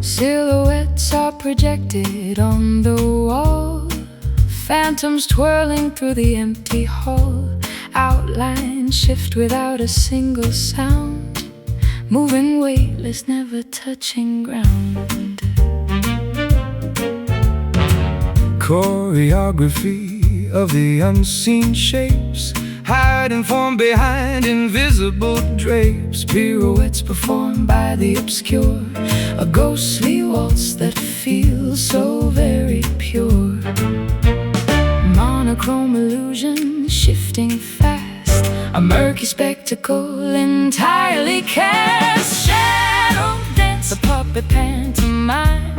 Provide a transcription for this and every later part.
Silhouettes are projected on the wall, phantoms twirling through the empty hall. Outlines shift without a single sound, moving weightless, never touching ground. Choreography of the unseen shapes, hiding from behind invisible drapes. Pirouettes performed by the obscure, a ghostly waltz that feels so very pure. Monochrome illusion shifting fast, a murky spectacle entirely cast. Shadow dance, a puppet pantomime,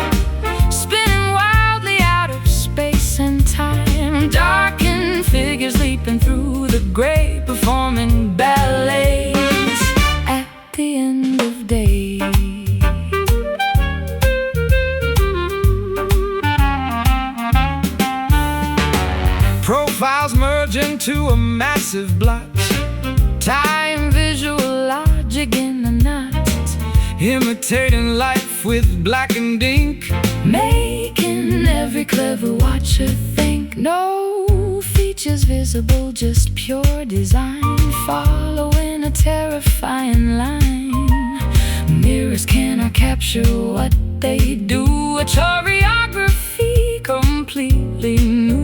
spinning wildly out of space and time. Darkened figures leaping through the gray, performing ballets at the end of day. Profiles merge into a massive blot, Time visual logic in a knot, imitating life with blackened ink, making every clever watcher think. No features visible, just pure design, following a terrifying line. Mirrors cannot capture what they do, a choreography completely new.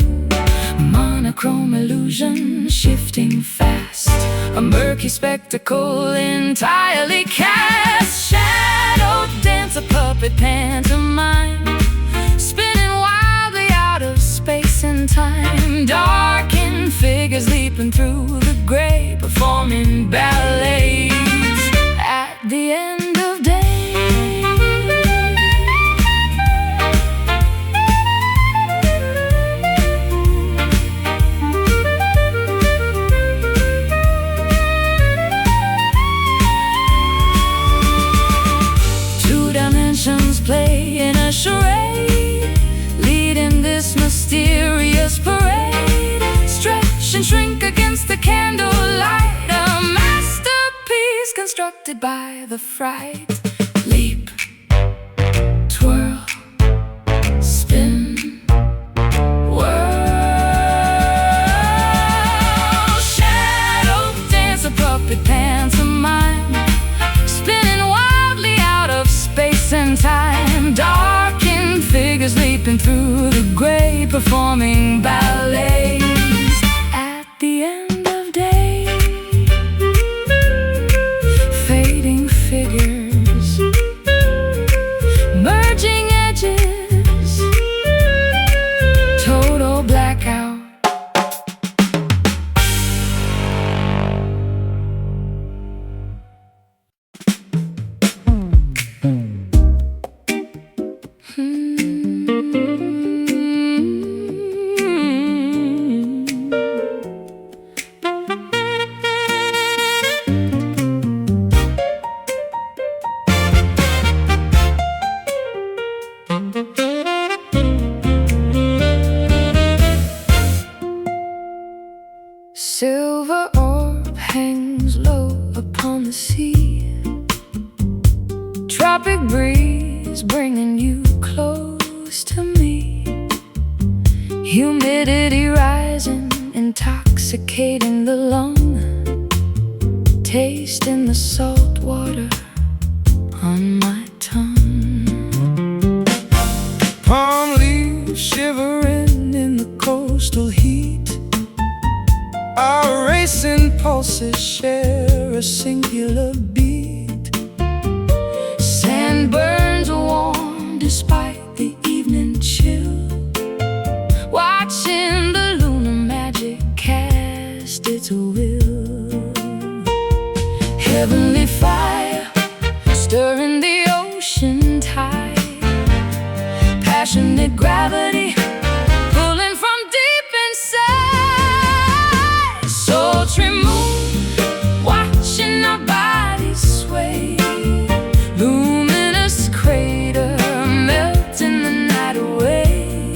Monochrome illusion shifting fast, a murky spectacle entirely cast. Shadow dance, a puppet pantomime, spinning wildly out of space and time. Darkened figures leaping through the gray, performing ballets at the end of day. Play in a charade, leading this mysterious parade. Stretch and shrink against the candlelight, a masterpiece constructed by the fright. Leap, twirl, spin, whirl. Shadow dance, a puppet pantomime, spinning wildly out of space and time. Darkened figures leaping through the gray, performing ballets at the end of day. Fading figures, merging edges, total blackout. Silver orb hangs low upon the sea, tropic breeze bringing you close to me. Humidity rising, intoxicating the lung, tasting the salt water on my tongue. palm leaves shivering in the coastal heat. Our racing pulses share a singular beat. Sand burns warm despite the evening chill, watching the lunar magic cast its will. Heavenly fire stirring the ocean tide, passionate gravity pulling from deep inside. Sultry moon watching our bodies sway, luminous crater melting the night away.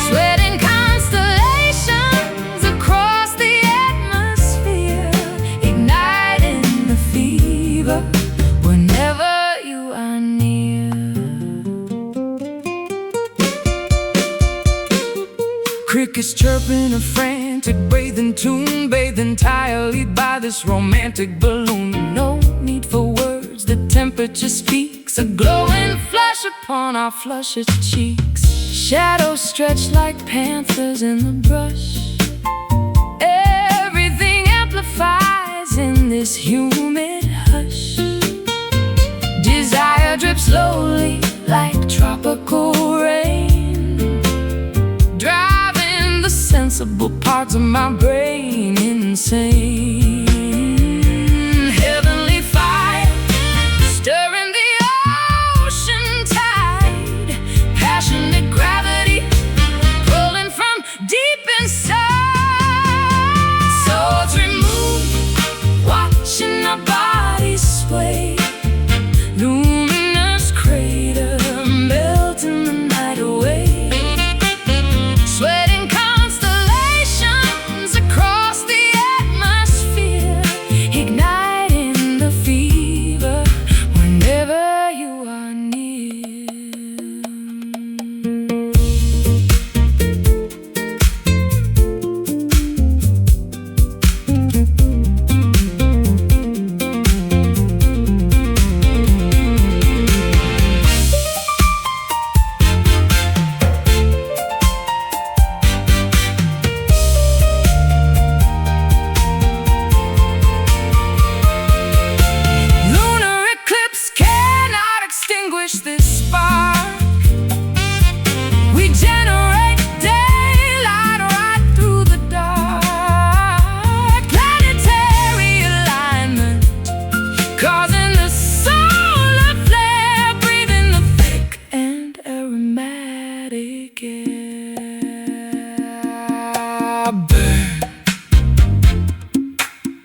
Sweating constellations across the atmosphere, igniting the fever whenever you are near. Crickets chirping a frantic breathing tune, bathed entirely by this romantic balloon. No need for words, the temperature speaks, a glowing flush upon our flushed cheeks. Shadows stretch like panthers in the brush. Everything amplifies in this humid hush. Desire drips slowly like tropical rain, driving the sensible parts of my brain insane. Heavenly fire, stirring the ocean tide, passionate gravity, pulling from deep inside. Swords removed, watching our bodies sway. Luminous crater, melting the night away. Sweating constellations across the atmosphere, igniting the fever whenever you are near. Lunar eclipse cannot extinguish this spark. We generate daylight right through the dark. Planetary alignment, causing the solar flare, breathing the thick and aromatic air. Burn,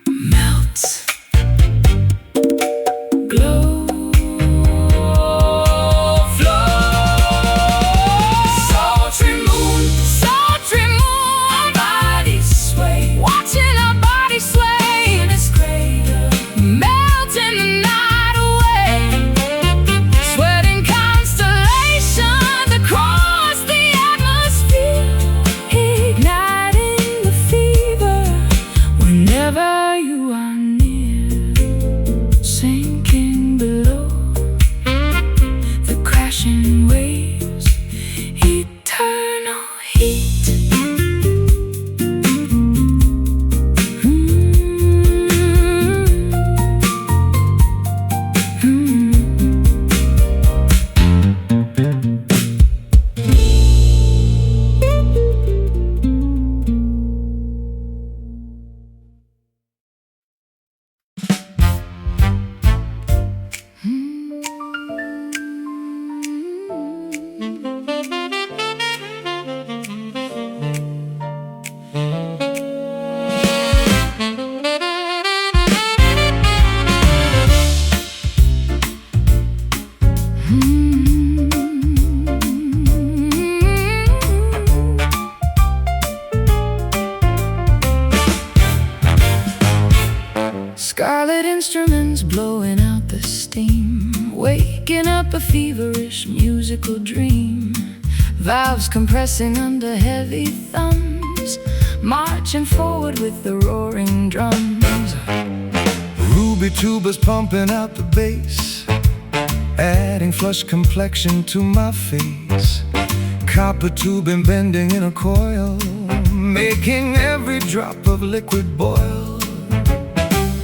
melt, glow, flow. Sultry moon, our bodies sway, watching our bodies sway in its crater, melting the night away. Sweating constellations across the atmosphere, igniting the fever whenever you are near. Sinking below, the crashing waves, eternal heat. Scarlet instruments blowing out the steam, waking up a feverish musical dream. Valves compressing under heavy thumbs, marching forward with the roaring drums. Ruby tubas pumping out the bass, adding flush complexion to my face. Copper tubing bending in a coil, making every drop of liquid boil.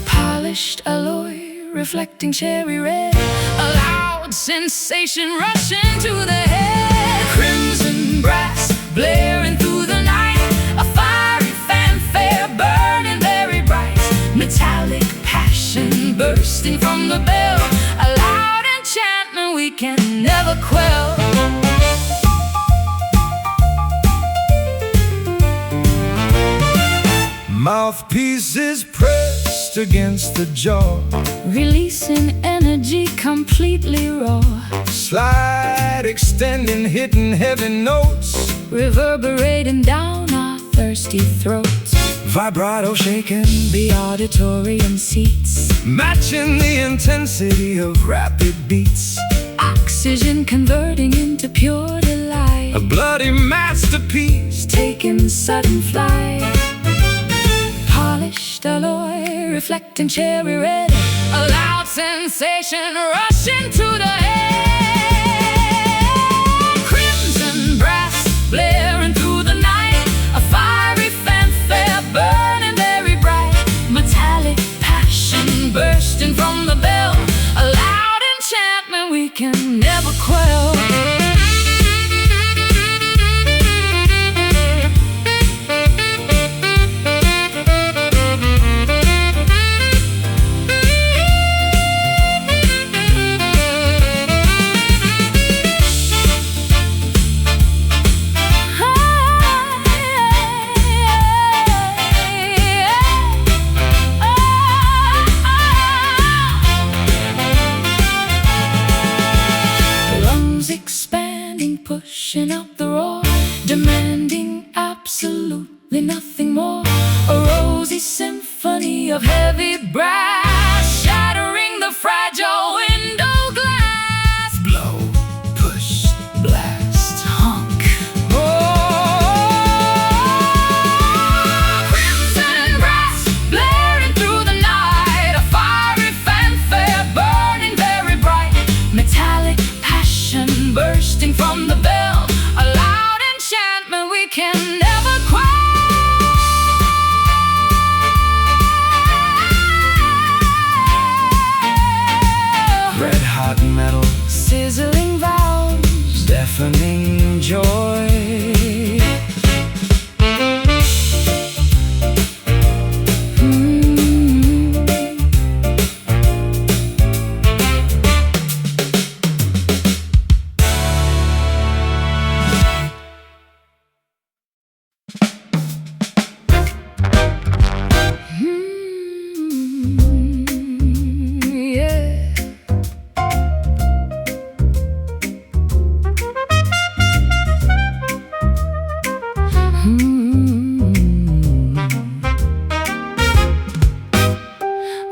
Polished alloy, reflecting cherry red, a loud sensation rushing to the head. Crimson brass blaring through the night, a fiery fanfare burning very bright. Metallic passion bursting from the bell, a loud enchantment we can never quell. Mouthpieces pressed against the jaw, Releasing energy completely raw, slide extending, hitting heavy notes, reverberating down our thirsty throats. vibrato shaking, The auditorium seats, matching the intensity of rapid beats. oxygen converting into pure delight, A bloody masterpiece, taking reflecting cherry red, a loud sensation rushing through the air. Crimson brass blaring through the night, a fiery fanfare burning very bright, metallic passion bursting from the bell, a loud enchantment we can never quell. Pushing out the roar, demanding absolutely nothing more. A rosy symphony of heavy brass, shattering the fragile window glass. Blow, push, blast, Honk. Oh, crimson brass blaring through the night, a fiery fanfare burning very bright, metallic passion bursting from the bell, a loud enchantment we can never quell. red hot metal, Sizzling valves, deafening joy.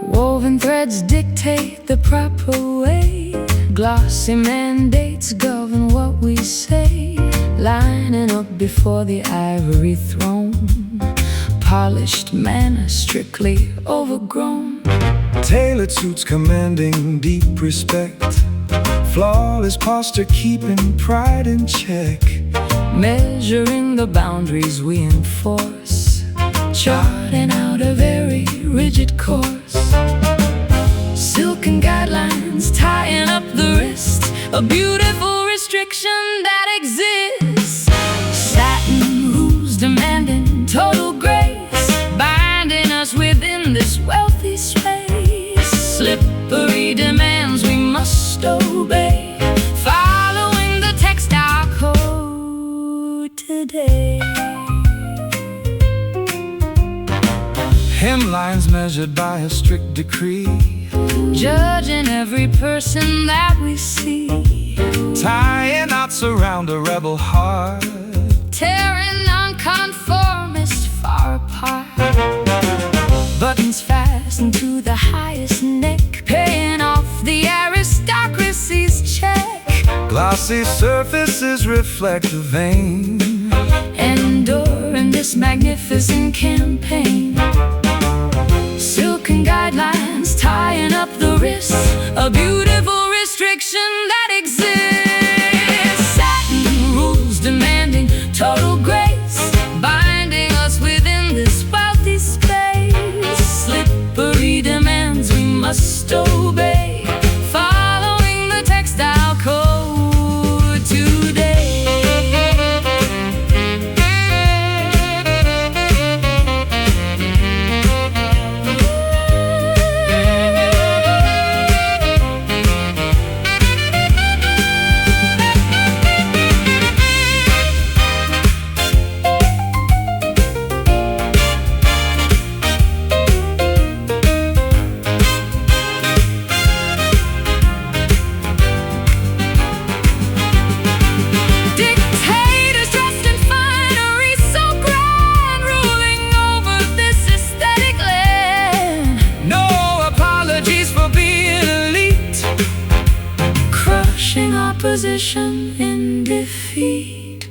Woven threads dictate the proper way, glossy mandates govern what we say, lining up before the ivory throne, polished manner strictly overgrown. Tailored suits commanding deep respect, flawless posture keeping pride in check. Measuring the boundaries we enforce, charting out a very rigid course. Silken guidelines tying up the wrist, a beautiful restriction that exists. Satin rules demanding total grace, binding us within this wealthy space. Slippery demands we must obey, following the textile code today. Hemlines measured by a strict decree, judging every person that we see. tying knots around a rebel heart, Tearing nonconformists far apart. Buttons fastened to the highest neck, paying off the aristocracy's check. glossy surfaces reflect the vein, Enduring this magnificent campaign. Silken guidelines tying up the wrist, a beautiful restriction that exists. Satin rules demanding total grace, binding us within this wealthy space. Slippery demands we must obey, following the textile code today. Dictators dressed in finery so grand, ruling over this aesthetic land. no apologies for being elite, Crushing opposition in defeat.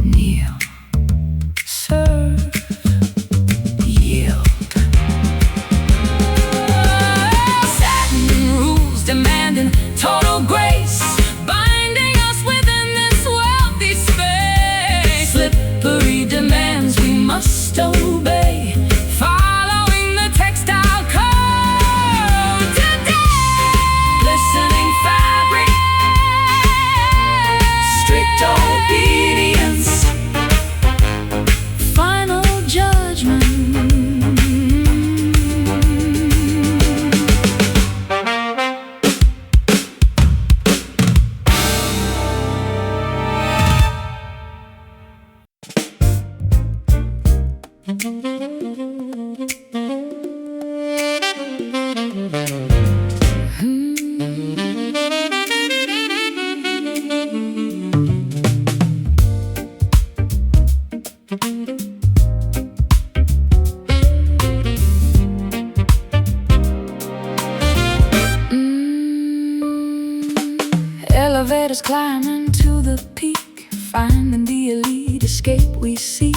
Kneel, serve, elevators climbing to the peak, finding the elite escape we seek.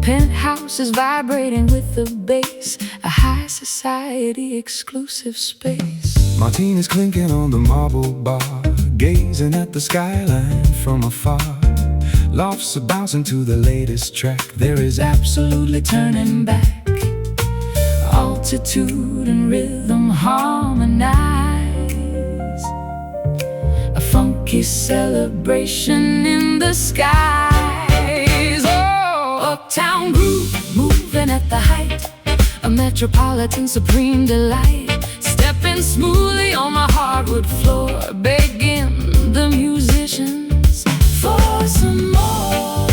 Penthouses vibrating with the bass, a high society exclusive space. Martinis clinking on the marble bar, gazing at the skyline from afar. Lofts are bouncing to the latest track, there is absolutely turning back. Altitude and rhythm harmonize, a funky celebration in the skies. Oh, uptown groove, moving at the height, a metropolitan supreme delight. Stepping smoothly on the hardwood floor, begging the musicians for some more.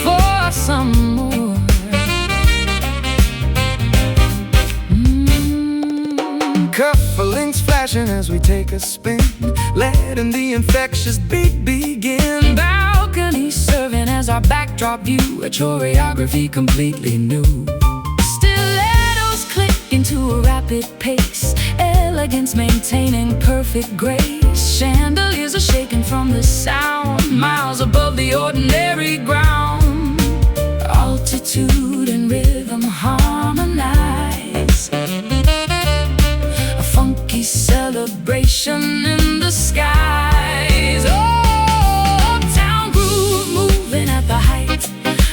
For some more. Cufflinks flashing as we take a spin, letting the infectious beat begin. Balcony serving as our backdrop view, a choreography completely new. Stilettos clicking to a rapid pace, elegance maintaining perfect grace. Chandeliers are shaking from the sound, miles above the ordinary ground. Altitude and rhythm harmonize, a funky celebration in the skies. Oh, uptown groove, moving at the height,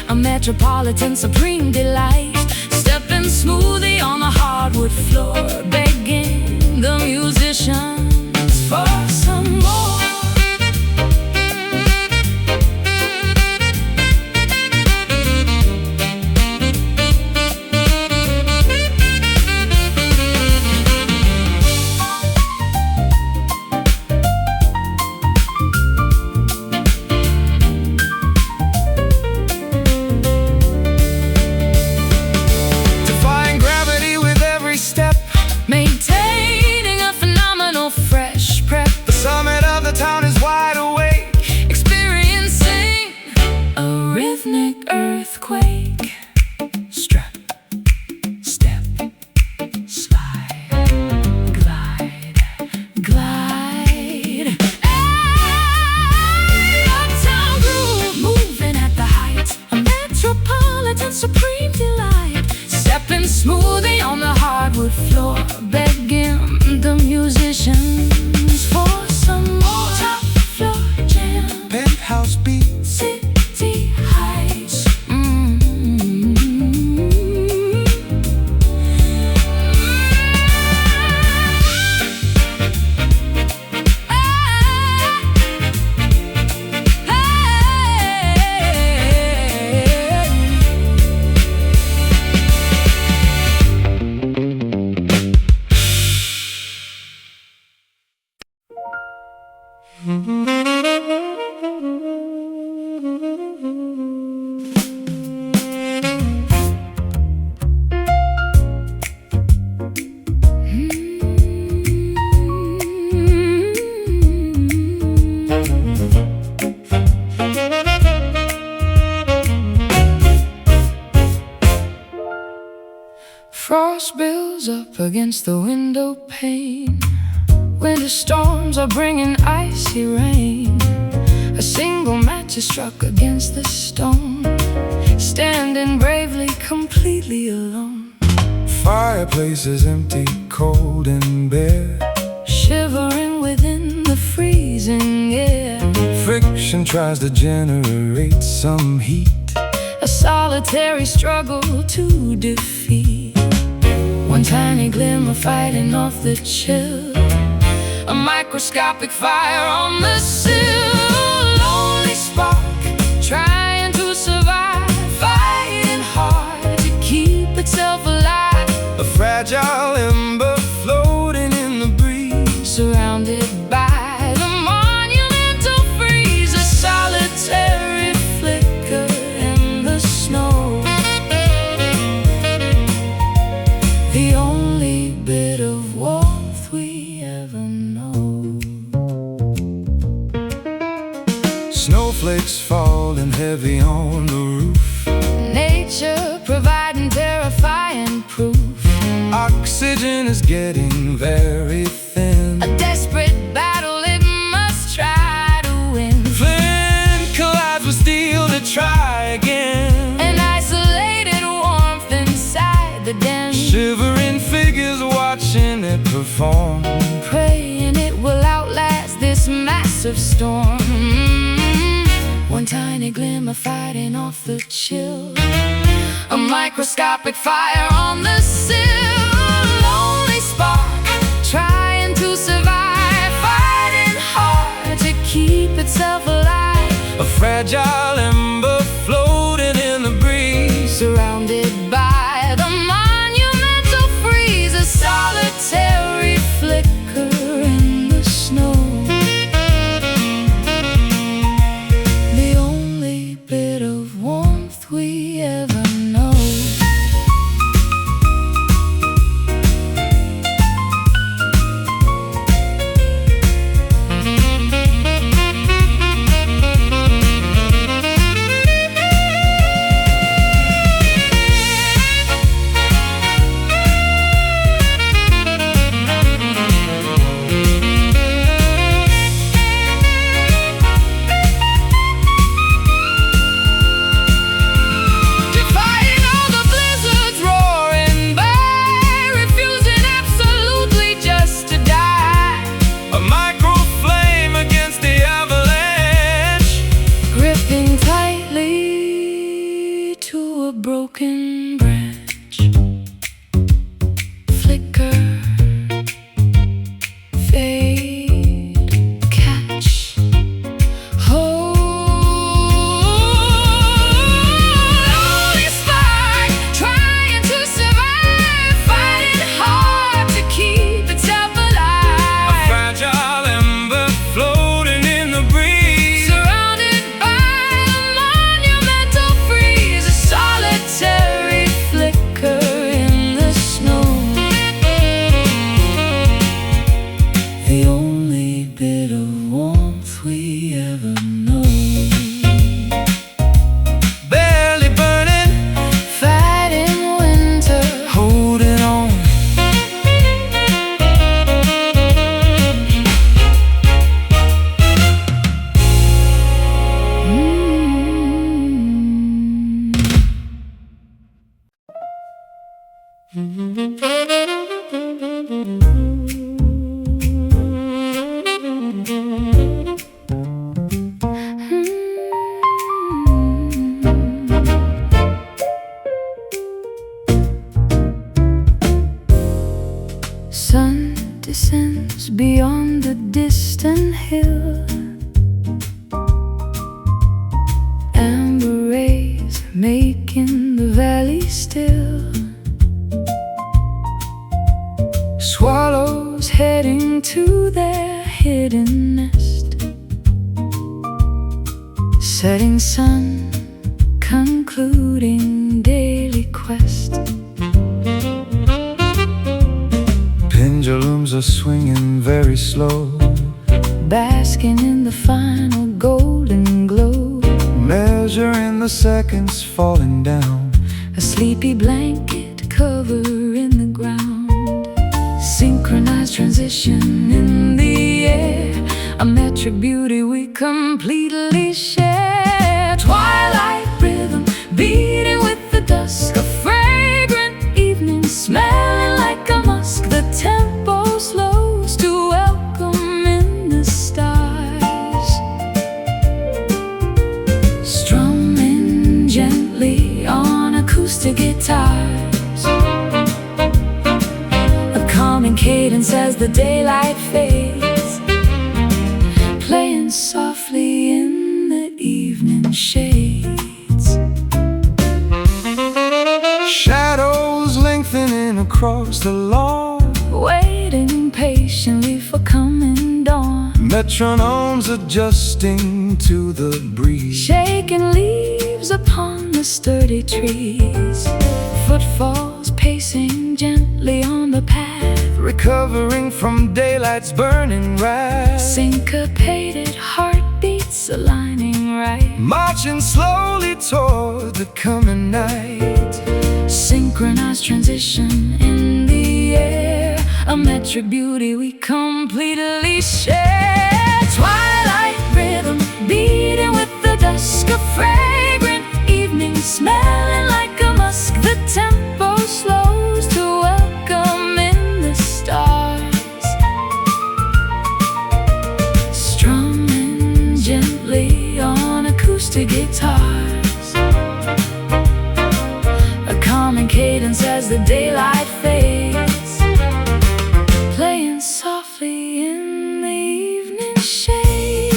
a metropolitan supreme delight. Stepping smoothly on the hardwood floor, begging the musicians for some more. Maintaining a phenomenal fresh prep, the summit of the town is wide awake, experiencing a rhythmic earthquake. Strap, step, slide, glide, glide. Hey, uptown groove, moving at the height, a metropolitan supreme delight. Stepping smoothly on the hardwood floor, begging the musicians for some more. Top floor jam, Penthouse beat, city heights. Frost builds up against the window pane, winter storms are bringing icy rain. A single match is struck against the stone, standing bravely, completely alone. fireplace is empty, cold and bare, Shivering within the freezing air. friction tries to generate some heat, A solitary struggle to defeat. One tiny glimmer fighting off the chill, a microscopic fire on the sill. Lonely spark trying to survive, fighting hard to keep itself alive. a fragile ember floating in the breeze, Surrounded by the monumental freeze, a solitary flicker in the snow. The only bit of warmth we ever know. snowflakes fall in heavy shivering figures watching it perform, praying it will outlast this massive storm. One tiny glimmer fighting off the chill, a microscopic fire on the sill. Lonely spark trying to survive, fighting hard to keep itself alive. a fragile ember floating in the breeze, Surrounded by the monumental freeze, a solitary flicker in the snow. The only bit of warmth we ever know. Broken branch, flicker, fade, catch, hold. Only spark trying to survive, fighting hard to keep itself alive. a fragile ember floating in the breeze, Surrounded by a monumental freeze, a solitary flicker in the snow. The only bit of warmth we ever know. barely burning, Fighting winter, holding on. Sun descends beyond the distant hill. Amber rays making the valley still. Swallows heading to their hidden nest. Setting sun concluding daily quest. Pendulums are swinging very slow, Basking in the final golden glow. measuring the seconds falling down. A sleepy blanket covering the ground. Synchronized transition in the air, a metric beauty we completely share. Twilight rhythm beating with the dusk, a fragrant evening smelling like a musk. The tempo slows to welcome in the stars. Strumming gently on acoustic guitars, a calming cadence as the daylight fades, playing softly in the evening shades. Shadows lengthening across the lawn, Waiting patiently for coming dawn. metronomes adjusting to the breeze. Shaking leaves upon the sturdy trees, footfalls pacing gently on the path. Recovering from daylight's burning wrath. Syncopated heartbeats aligning right. Marching slowly toward the coming night. Synchronized transition in the air, a metric beauty we completely share. Twilight rhythm beating with the dusk, a fragrant evening smelling like a musk. The tempo slows to cadence as the daylight fades, playing softly in the evening shades.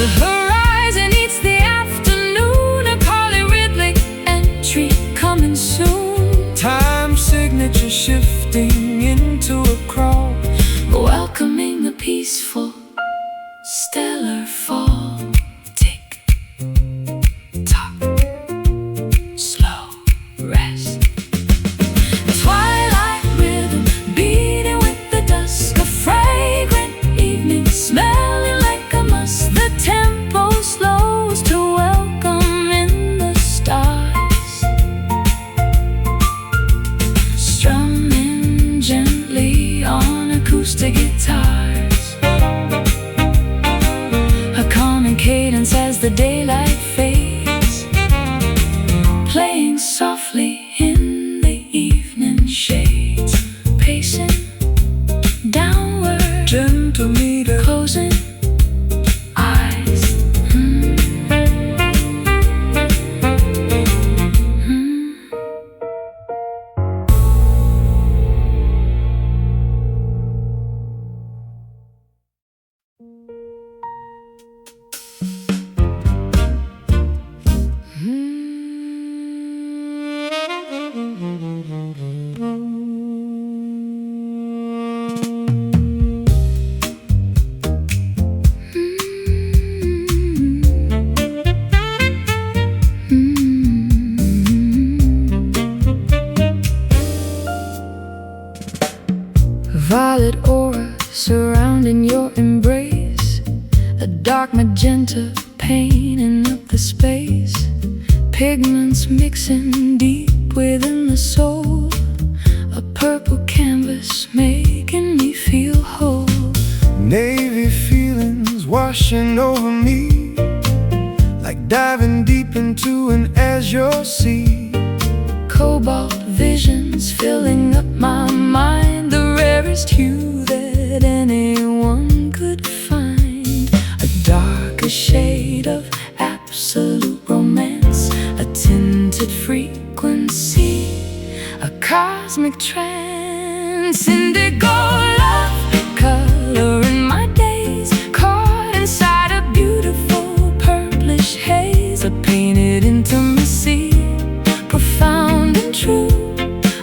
The horizon eats the afternoon, a polyrhythmic entry coming soon. Time signature shifting into a crawl, Welcoming the peaceful, stellar fall. Tick, tock, slow rest. Twilight rhythm beating with the dusk, a fragrant evening smelling like a musk. The tempo slows to welcome in the stars, strumming gently on acoustic guitars, a calming cadence as the daylight fades, playing softly in the evening shades, pacing downward, gentle meter, closing eyes. Violet aura surrounding your embrace, a dark magenta painting up the space, pigments mixing deep within the soul, a purple canvas making me feel whole. navy feelings washing over me, like diving deep into an azure sea. Cobalt visions filling up my mind, the rarest hue that anyone could find, a darker shade of absolute romance, a tinted frequency, a cosmic trance, indigo love coloring my days, caught inside a beautiful purplish haze, a painted intimacy, profound and true,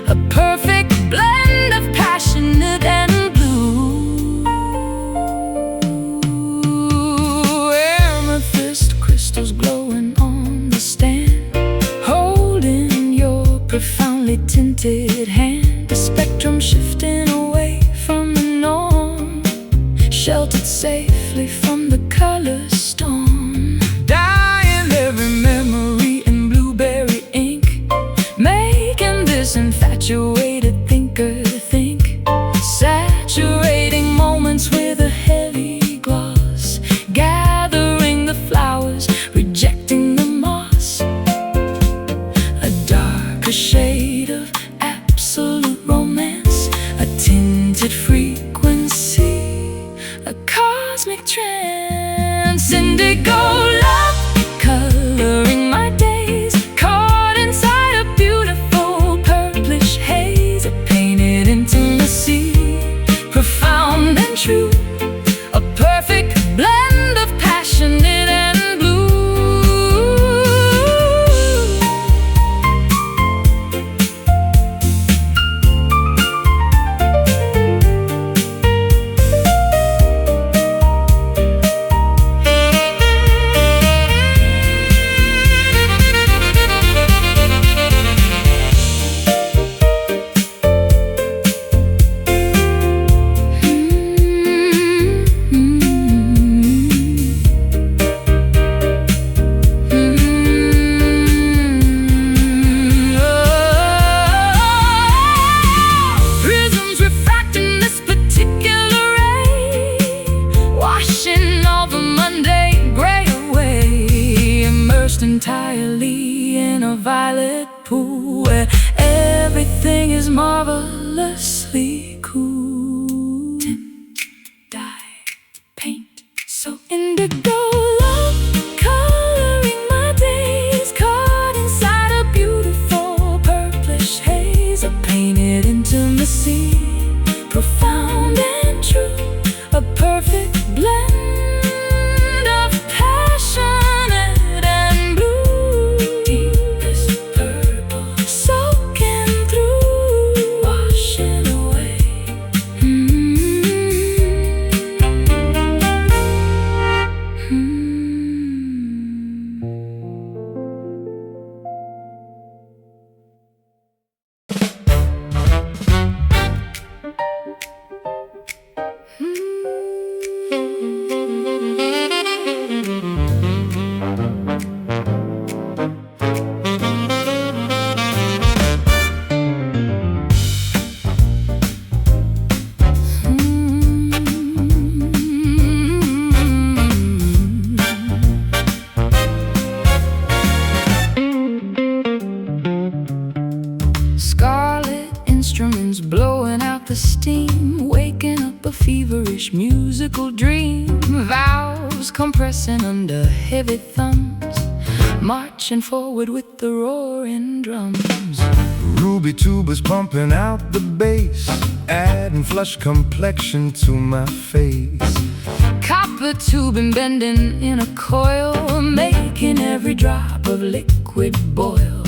a perfect blend of passionate and blue. Amethyst crystals glowing on the stand, holding your profoundly tinted hand, a spectrum shifting away from the norm, sheltered safely from the color storm. Dyeing every memory in blueberry ink, Making this infatuated thinker think, saturating moments with a heavy gloss, gathering the flowers, rejecting the moss, a darker shade of absolute romance, a tinted frequency, a cosmic trance, indigo love coloring my days, caught inside a beautiful purplish haze, a painted intimacy, profound and true, a perfect blend of passionate and blue. entirely in a violet pool where everything is marvelously cool. Tint, dye, paint, so indigo love, coloring my days, caught inside a beautiful purplish haze of painted intimacy, profound and true, a perfect blend of passionate and blue. Deepest purple, soaking through, washing away. Scarlet instruments blowing out the steam, waking up a feverish musical dream. Valves compressing under heavy thumbs, marching forward with the roaring drums. Ruby tubas pumping out the bass, adding flush complexion to my face. Copper tubing bending in a coil, making every drop of liquid boil.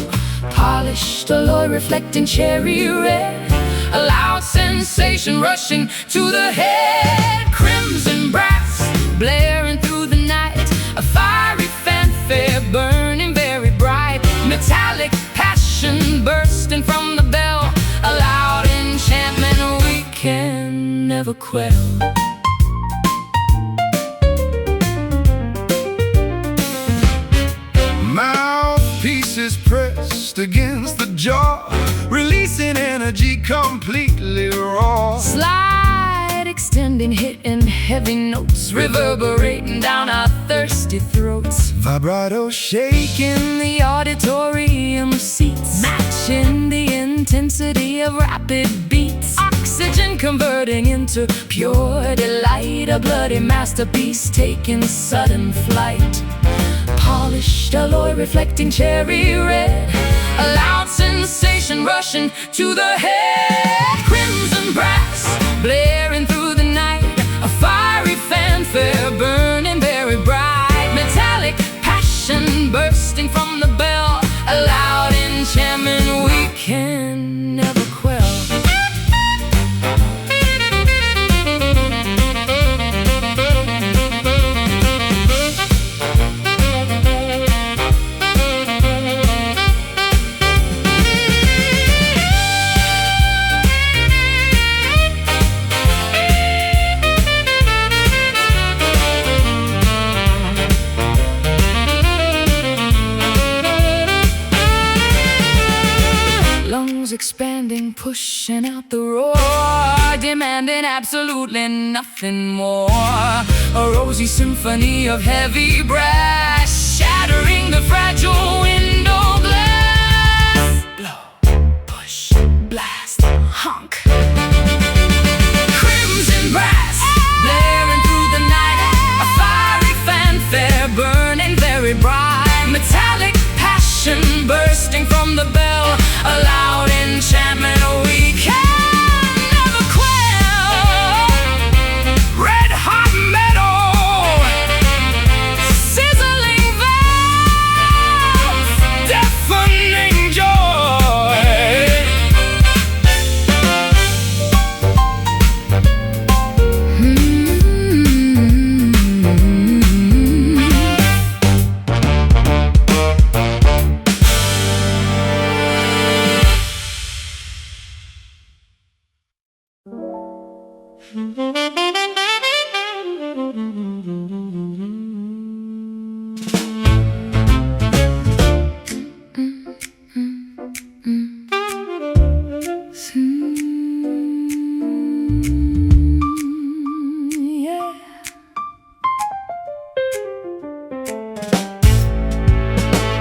Polished alloy reflecting cherry red, a loud sensation rushing to the head. Crimson brass blaring through the night, a fiery fanfare burning very bright. Metallic passion bursting from the bell, a loud enchantment we can never quell. Mouthpieces pressed against the jaw, releasing energy completely raw. Slide extending, hitting heavy notes, reverberating down our thirsty throats. Vibrato shaking The auditorium seats, matching the intensity of rapid beats. Oxygen converting into pure delight, a bloody masterpiece taking sudden flight. Polished alloy reflecting cherry red, a loud sensation rushing to the head. Crimson brass blaring through the night, a fiery fanfare burning very bright. Metallic passion bursting from the bell, a loud enchantment we can never quell. Expanding, pushing out the roar, demanding absolutely nothing more. A rosy symphony of heavy brass, shattering the fragile window glass. Blow, push, blast, honk. Crimson brass blaring through the night, a fiery fanfare burning very bright. Metallic passion bursting from the bell, a loud enchantment we can never quell. Red hot metal, sizzling valves, deafening joy.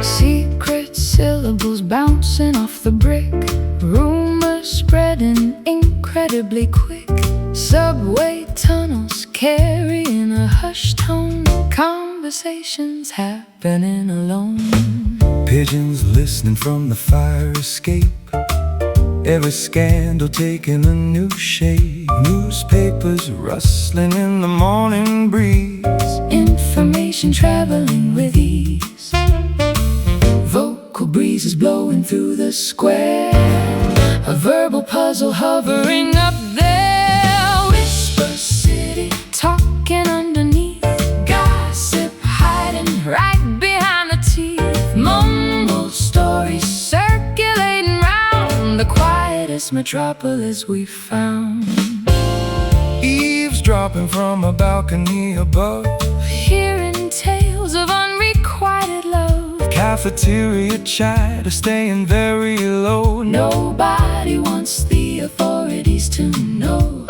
See incredibly quick. Subway tunnels carrying a hushed tone. Conversations happening alone. Pigeons listening from the fire escape. Every scandal taking a new shape. Newspapers rustling in the morning breeze. Information traveling with ease. Vocal breezes blowing through the square. A verbal puzzle hovering up there. Whisper city talking underneath. Gossip hiding right behind the teeth. Mumbled stories circulating round the quietest metropolis we found. Eavesdropping from a balcony above. Hearing tales of unrequited love. Cafeteria chatter staying very low. Nobody wants the authorities to know.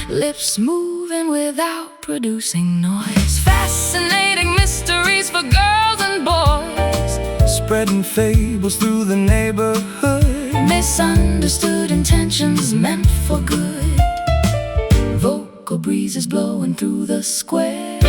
Lips moving without producing noise. Fascinating mysteries for girls and boys. Spreading fables through the neighborhood. Misunderstood intentions meant for good. Vocal breezes blowing through the square.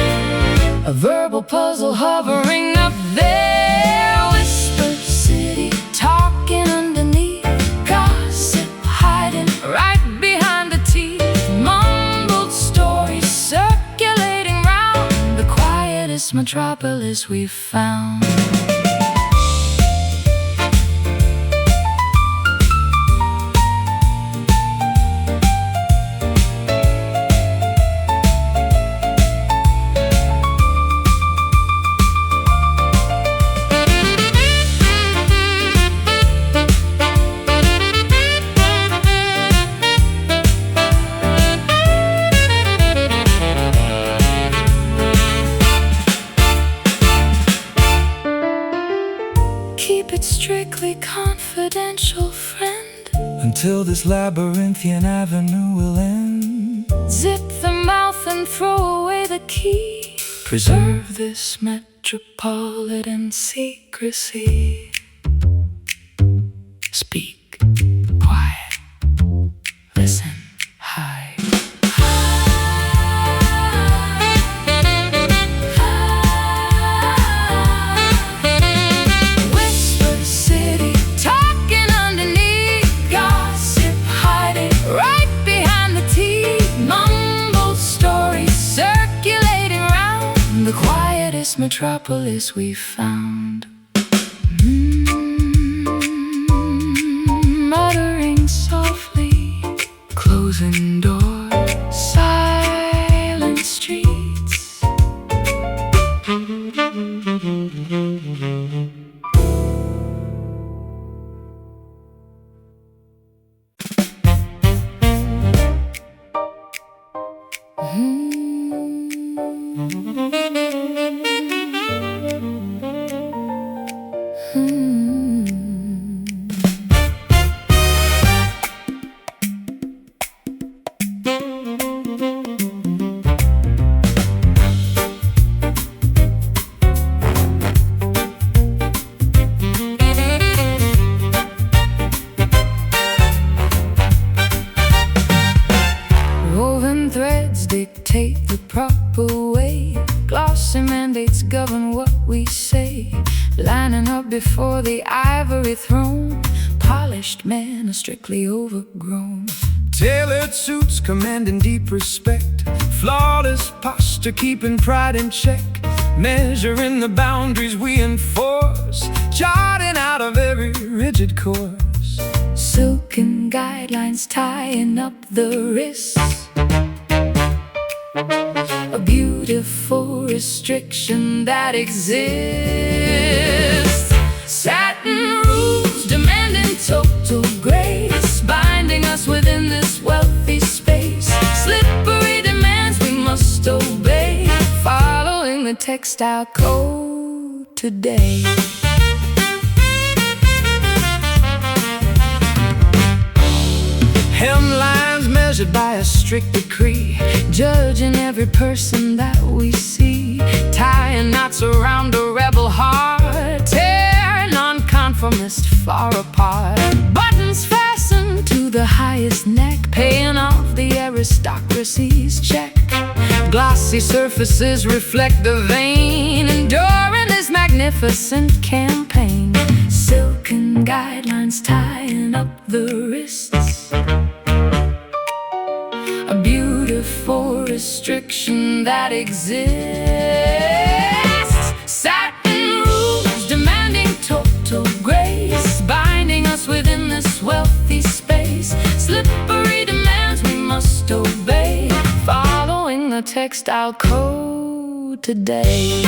A verbal puzzle hovering up there. Whisper city talking underneath. Gossip hiding right behind the teeth. Mumbled stories circulating round the quietest metropolis we've found. Keep it strictly confidential, friend, until this labyrinthian avenue will end. Zip the mouth and throw away the key. Preserve this metropolitan secrecy. Speak quiet. Listen high. Metropolis we found. Muttering softly, closing doors, silent streets. Woven threads dictate the proper way. Glossy mandates govern what we say. Lining up before the ivory throne. Polished men are strictly overgrown. Tailored suits commanding deep respect. Flawless posture keeping pride in check. Measuring the boundaries we enforce. Charting out of every rigid course. Silken guidelines tying up the wrists. A beautiful restriction that exists. Satin rules demanding total grace, binding us within this wealthy space. Slippery demands we must obey, following the textile code today. Hemlines measured by a strict decree, judging every person that we see. tying knots around a rebel heart, tear nonconformist far apart. Buttons fastened to the highest neck, paying off the aristocracy's check. Glossy surfaces reflect the vein, enduring this magnificent campaign. Silken guidelines tying up the wrists, a beautiful restriction that exists. Satin rules demanding total grace, binding us within this wealthy space. Slippery demands we must obey, following the textile code today.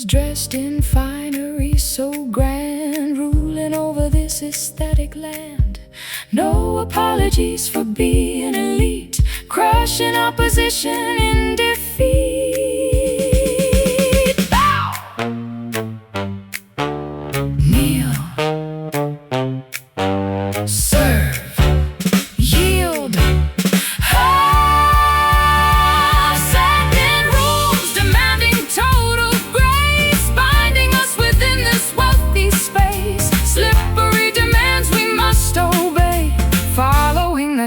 Dressed in finery so grand, ruling over this aesthetic land. No apologies for being elite, crushing opposition in defeat. Bow! Kneel. Serve. Yield.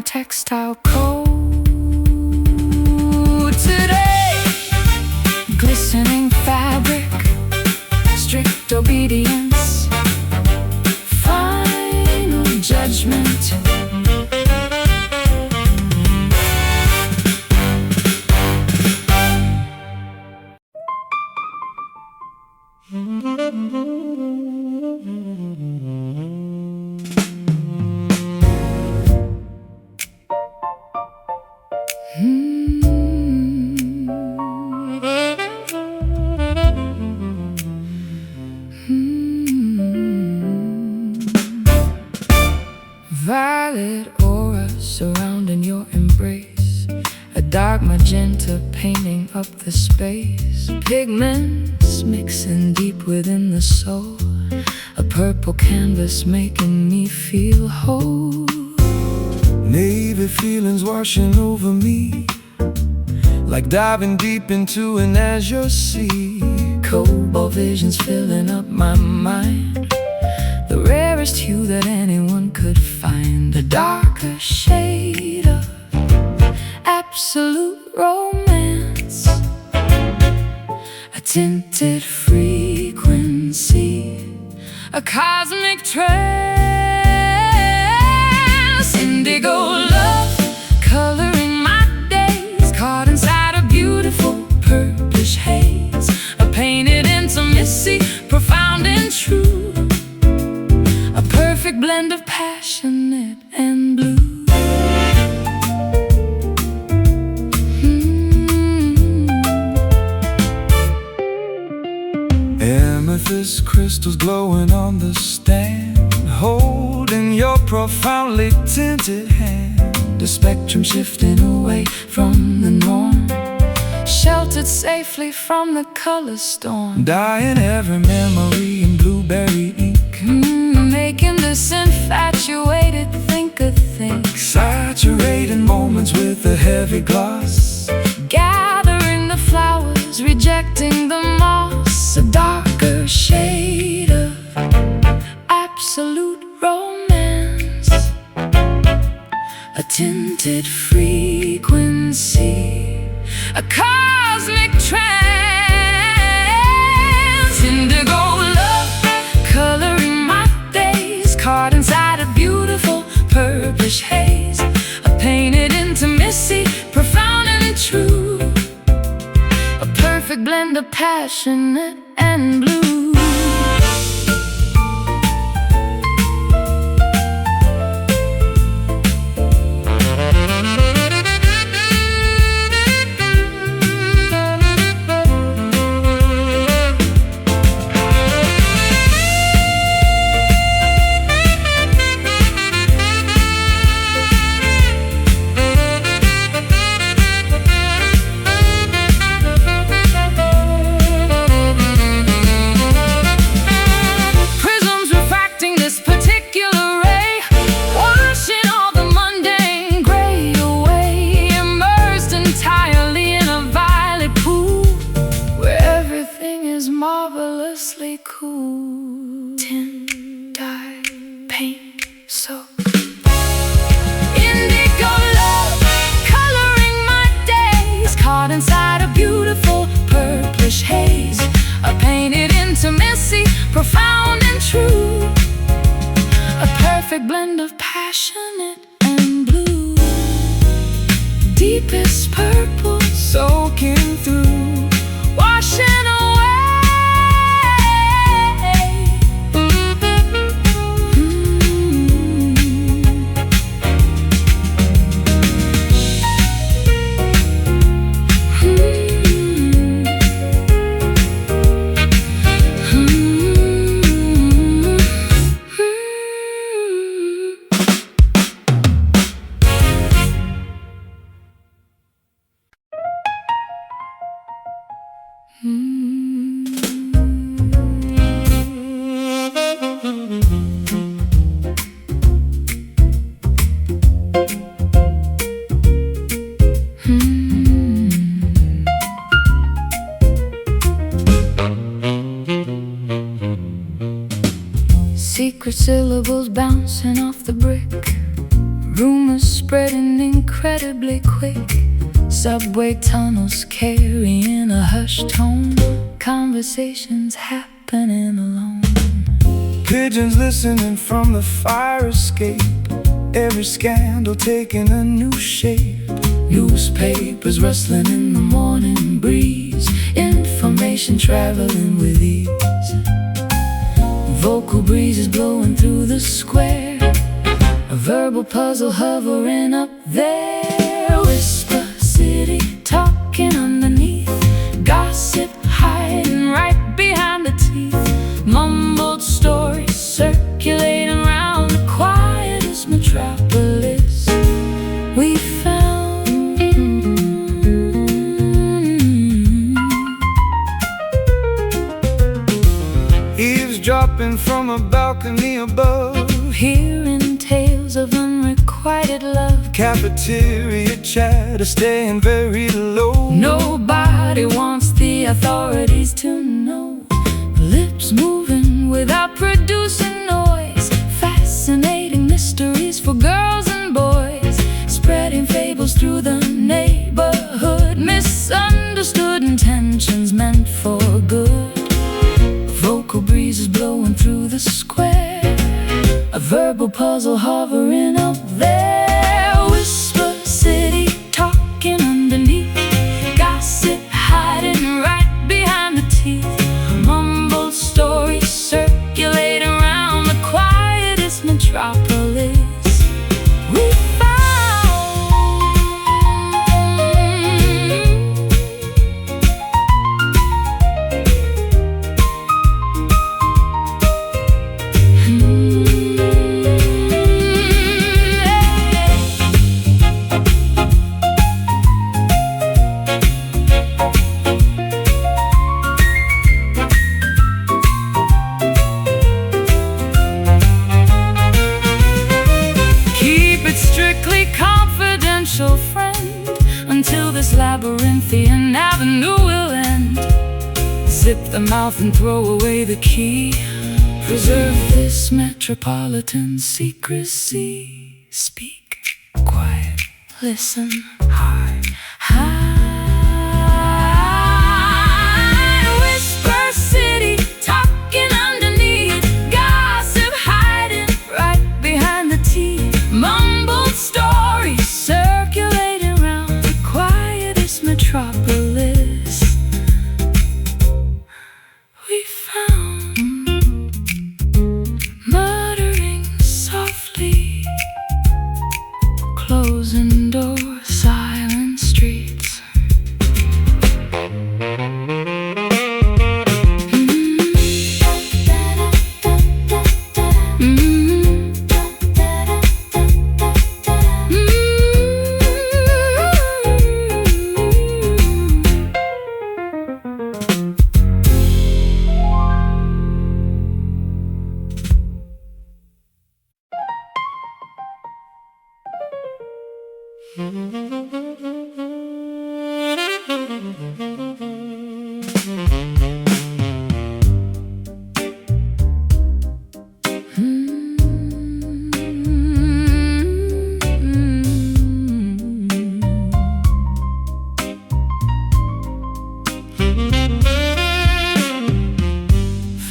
Textile code today. Glistening fabric, strict obedience, final judgment. Violet aura surrounding your embrace, a dark magenta painting up the space. Pigments mixing deep within the soul, a purple canvas making me feel whole. Navy feelings washing over me, like diving deep into an azure sea. Cobalt visions filling up my mind, the rarest hue that anyone could find. A darker shade of absolute romance, a tinted frequency, a cosmic trance. Indigo love coloring my days, caught inside a beautiful purplish haze. A painted intimacy, profound and true, a perfect blend of passionate and blue. Amethyst crystals glowing on the stand, holding your profoundly tinted hand. The spectrum shifting away from the norm, sheltered safely from the color storm. Dyeing every memory in blueberry ink, making this infatuated think-a-think. saturating moments with a heavy gloss, Gathering the flowers, rejecting the moss. A darker shade of absolute romance, a tinted frequency, a cosmic trance. Indigo love coloring my days, caught inside a beautiful purplish haze. A painted intimacy, profound and true, a perfect blend of passionate and blue. inside a beautiful purplish haze, a painted intimacy, profound and true, a perfect blend of passionate and blue, deepest purple soaking through, washing away. Secret syllables bouncing off the brick, rumors spreading incredibly quick, subway tunnels carrying a hushed tone, conversations happening alone. Pigeons listening from the fire escape, every scandal taking a new shape. Newspapers rustling in the morning breeze, information traveling with ease. Vocal breezes blowing through the square, a verbal puzzle hovering up there. Whisper city talking underneath, gossip hiding right behind the teeth, mumbled stories circulating around the quietest metropolis we found. Eavesdropping from a balcony above, hearing tales of unrequited love. Cafeteria chatter staying very low. Nobody wants the authorities to know. Lips moving without producing noise, fascinating mysteries for girls and boys, spreading fables through the neighborhood, misunderstood intentions meant for good. Vocal breezes blowing through the square, a verbal puzzle hovering up there. Whisper city talking underneath, gossip hiding right behind the teeth, mumbled stories circulating around the quietest metropolis we friend, until this labyrinthian avenue will end. Zip the mouth and throw away the key, preserve this metropolitan secrecy. Speak quiet, listen hard, whisper city talking underneath, gossip hiding right behind the teeth, mumbled stories circulating around the quietest metropolis we found. Muttering softly, closing doors.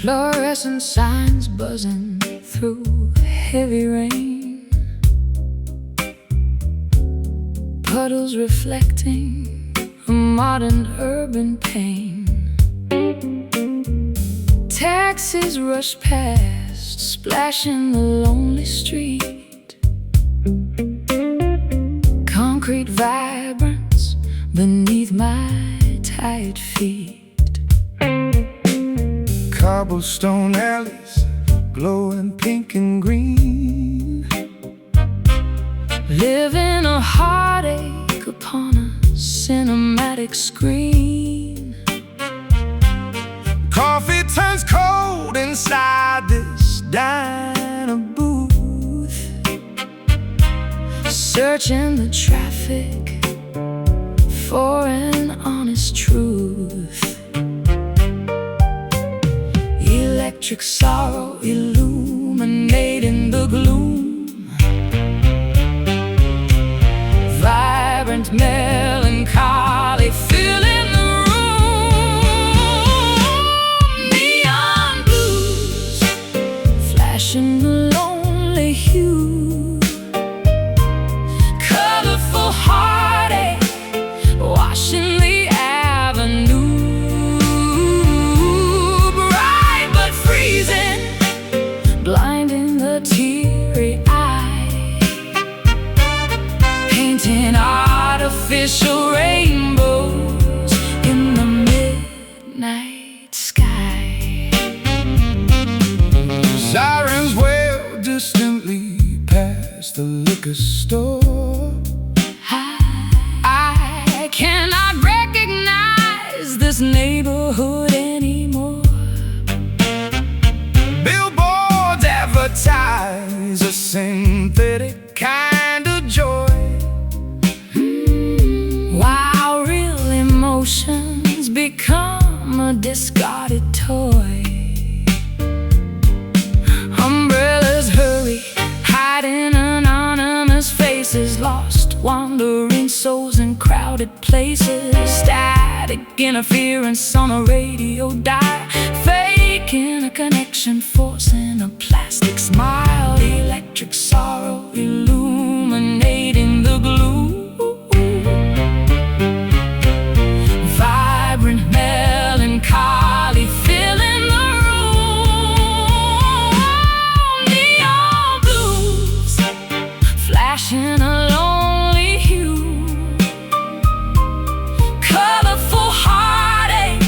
Fluorescent signs buzzing through heavy rain, puddles reflecting a modern urban pain. Taxis rush past, splashing the lonely street. Concrete vibrance beneath my tired feet. Cobblestone alleys glowing pink and green, living a heartache upon a cinematic screen. Coffee turns cold inside this diner booth, searching the traffic for an honest truth. Electric sorrow illuminating the gloom, vibrant melancholy filling the room. Neon blues flashing the lonely hue, colorful heartache washing the avenue. Blinding the teary eye, painting artificial rainbows in the midnight sky. Sirens wail distantly past the liquor store. I cannot recognize this neighborhood anymore. Advertise a synthetic kind of joy, while real emotions become a discarded toy. Umbrellas hurry, hiding anonymous faces, lost wandering souls in crowded places. Static interference on a radio dial, faking a connection, forcing a plastic smile. Electric sorrow illuminating the gloom, vibrant melancholy filling the room. Neon blues flashing a lonely hue, colorful heartache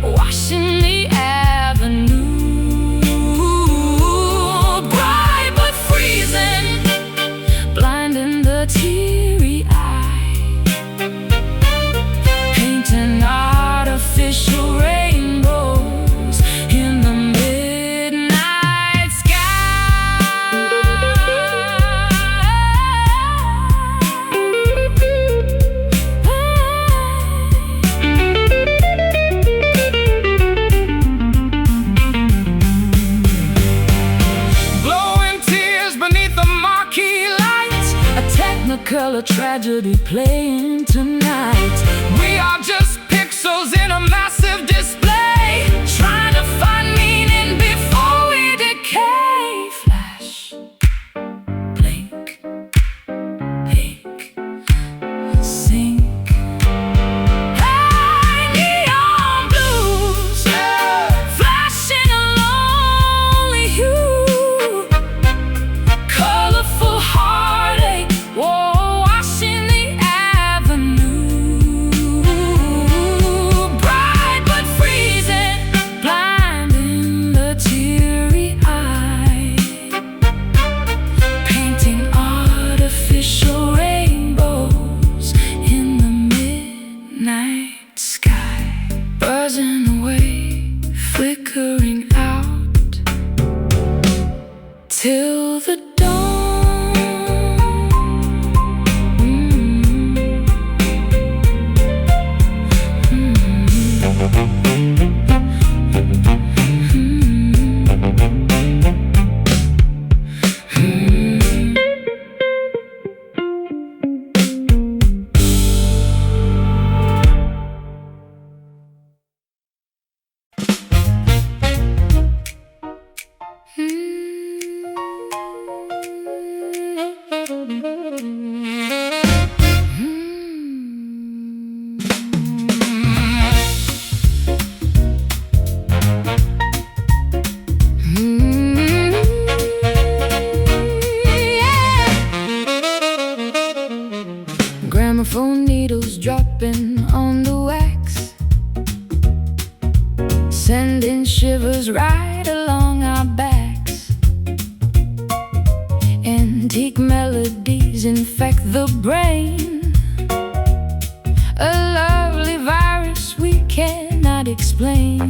washing the avenue. Bright but freezing, blinding the teary eye, painting artificial rainbows in the midnight sky. blowing tears beneath the marquee lights, A technicolor tragedy playing tonight. we are just pixels in a massive display, Trying to find meaning before we decay. Flash, blink, pick, sink. Hey, neon blues flashing a lonely hue, colorful heartache washing the avenue. Bright but freezing, blinding the teary eye, painting artificial rainbows in the midnight sky. Buzzing away, flickering out till the shivers right along our backs. Antique melodies infect the brain, a lovely virus we cannot explain.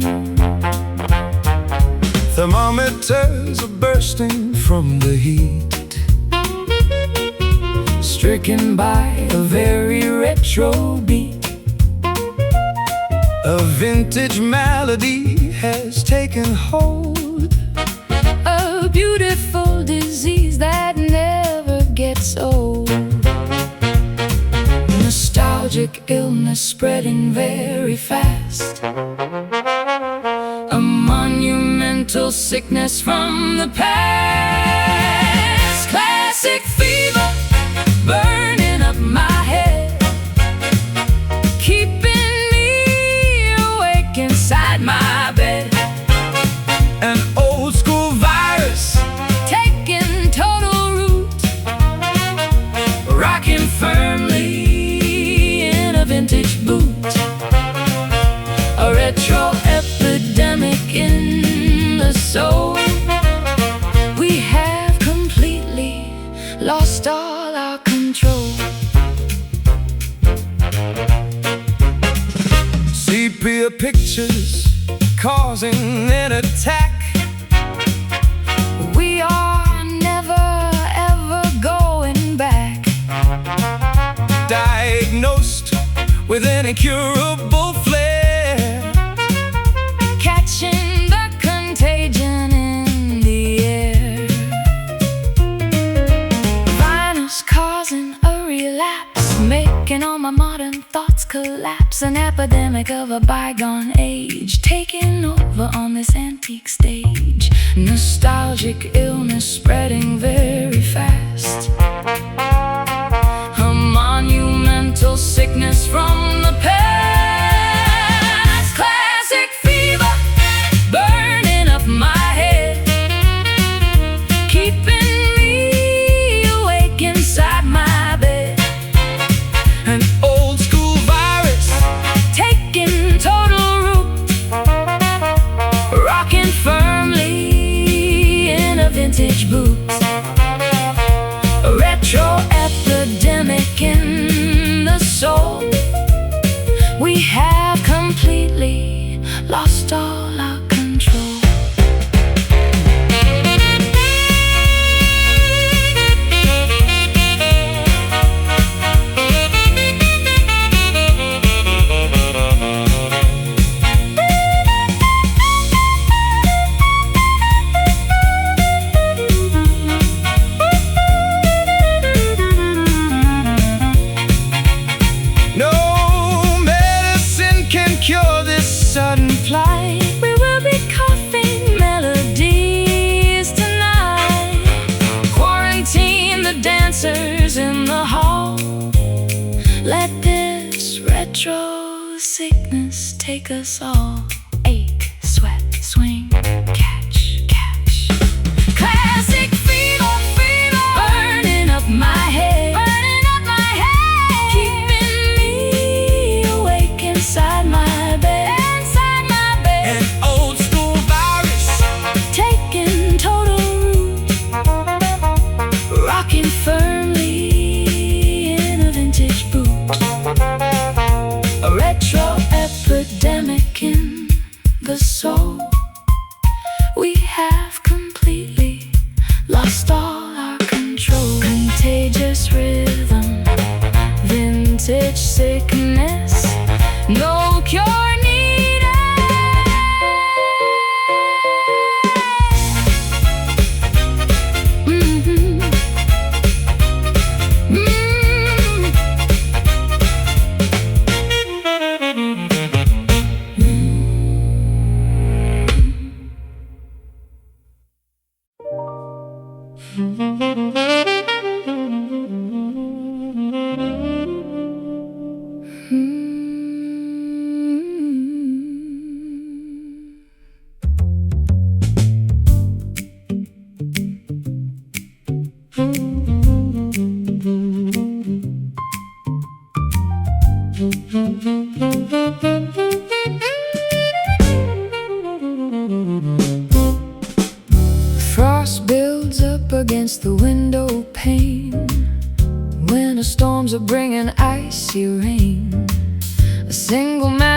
Thermometers are bursting from the heat, stricken by a very retro beat. A vintage melody has taken hold, a beautiful disease that never gets old. Nostalgic illness spreading very fast, a monumental sickness from the past. Classic fever burning up my head, keeping me awake inside my bed. An old school virus taking total root, rocking firmly in a vintage boot. A retro epidemic in the soul. We have completely lost all our control. Sepia pictures causing an attack. We are never ever going back. Diagnosed with an incurable flare, catching the contagion in the air. Virus causing a relapse, making all my modern thoughts collapse. An epidemic of a bygone age, taking over on this antique stage. Nostalgic illness spreading very fast, a monumental sickness from the past. Classic fever burning up my head, keeping me awake inside my bed. an old school virus Taking total root, rocking firmly in a vintage boot. A retro epidemic in the soul. We have completely lost all our control. No medicine can cure this sudden Flight, we will be coughing melodies tonight. Quarantine the dancers in the hall. Let this retro sickness take us all. Ache, sweat, swing, catch, catch. Classic fever, fever, burning up my head, burning up my head, keeping me awake inside my bed, inside my bed. an old school virus Taking total root, rocking firmly in a vintage boot. A retro epidemic in the soul.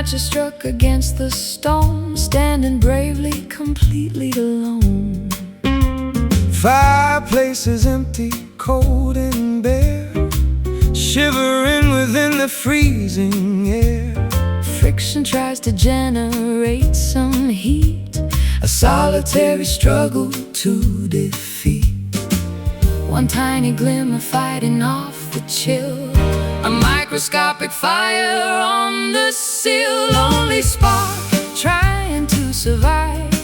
match is struck against the stone, standing bravely, completely alone. Fireplace is empty, cold and bare, shivering within the freezing air. Friction tries to generate some heat, a solitary struggle to defeat. One tiny glimmer fighting off the chill, a microscopic fire on the sill. Lonely spark trying to survive,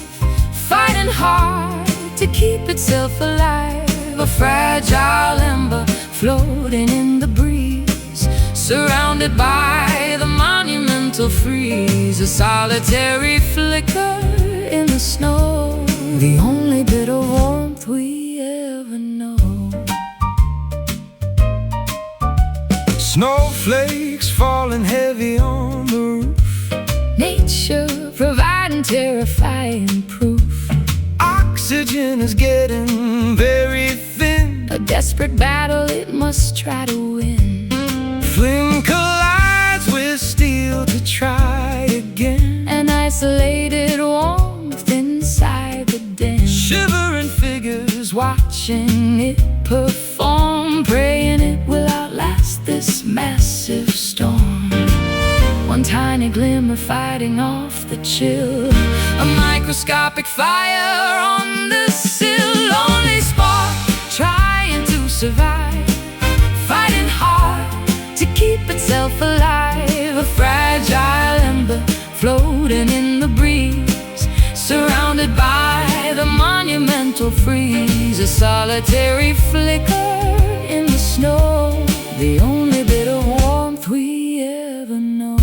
fighting hard to keep itself alive. A fragile ember floating in the breeze, surrounded by the monumental freeze. A solitary flicker in the snow, the only bit of warmth we ever know. Snowflakes falling heavy on the roof, Nature providing terrifying proof. oxygen is getting very thin, A desperate battle it must try to win. flint collides with steel to try again. An isolated warmth inside the den, Shivering figures watching it perform, praying it will outlast this massive storm. One tiny glimmer fighting off the chill, a microscopic fire on the sill. Lonely spark trying to survive, fighting hard to keep itself alive. A fragile ember floating in the breeze, surrounded by the monumental freeze. A solitary flicker in the snow, the only bit of warmth we ever know.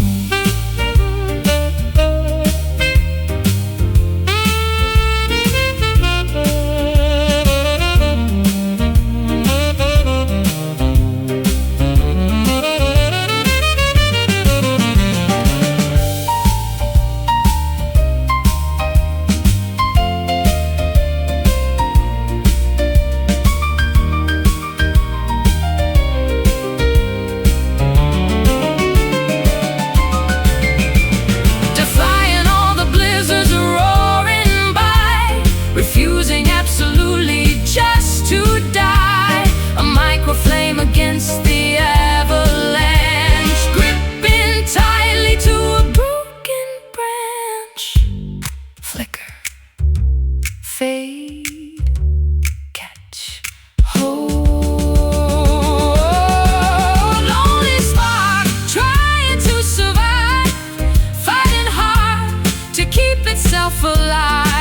Refusing absolutely just to die, a microflame against the avalanche, gripping tightly to a broken branch. Flicker, fade, catch, hold. Lonely spark trying to survive, fighting hard to keep itself alive.